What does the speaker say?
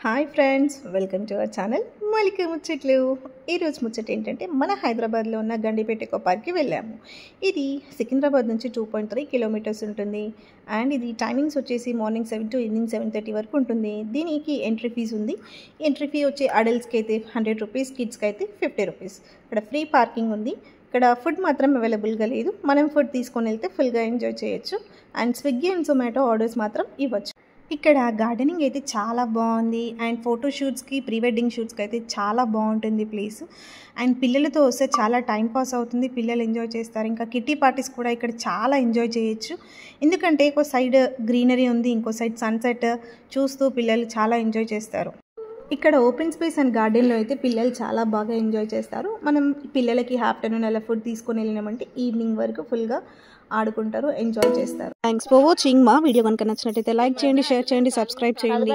Hi friends, welcome to our channel Malika ముచ్చట్లు. ఈరోజు ముచ్చట ఏంటంటే మన హైదరాబాద్లో ఉన్న గండిపేట ఎకో పార్క్కి వెళ్ళాము. ఇది సికింద్రాబాద్ నుంచి 2.3 కిలోమీటర్స్ ఉంటుంది. అండ్ ఇది టైమింగ్స్ వచ్చేసి మార్నింగ్ 7 to ఈవినింగ్ 7:30 వరకు ఉంటుంది. దీనికి ఎంట్రీ ఫీజు ఉంది. ఎంట్రీ ఫీ వచ్చి అడల్ట్స్కి అయితే 100 రూపీస్, కిడ్స్కి అయితే 50 రూపీస్. ఇక్కడ ఫ్రీ పార్కింగ్ ఉంది. ఇక్కడ ఫుడ్ మాత్రం అవైలబుల్గా లేదు. మనం ఫుడ్ తీసుకొని వెళ్తే ఫుల్గా ఎంజాయ్ చేయొచ్చు. And Swiggy and Zomato orders మాత్రం ఇవ్వచ్చు. ఇక్కడ గార్డెనింగ్ అయితే చాలా బాగుంది. అండ్ ఫోటోషూట్స్కి, ప్రీ వెడ్డింగ్ షూట్స్కి అయితే చాలా బాగుంటుంది ప్లేస్. అండ్ పిల్లలతో వస్తే చాలా టైం పాస్ అవుతుంది, పిల్లలు ఎంజాయ్ చేస్తారు. ఇంకా కిట్టి పార్టీస్ కూడా ఇక్కడ చాలా ఎంజాయ్ చేయొచ్చు. ఎందుకంటే ఒక సైడ్ గ్రీనరీ ఉంది, ఇంకో సైడ్ సన్సెట్ చూస్తూ పిల్లలు చాలా ఎంజాయ్ చేస్తారు. ఇక్కడ ఓపెన్ స్పేస్ అండ్ గార్డెన్లో అయితే పిల్లలు చాలా బాగా ఎంజాయ్ చేస్తారు. మనం పిల్లలకి ఆఫ్టర్నూన్ అలా ఫుడ్ తీసుకొని వెళ్ళినామంటే ఈవినింగ్ వరకు ఫుల్గా ఆడుకుంటారు, ఎంజాయ్ చేస్తారు. Thanks for watching. మా వీడియో కనుక నచ్చినట్టయితే లైక్ చేయండి, షేర్ చేయండి, సబ్స్క్రైబ్ చేయండి.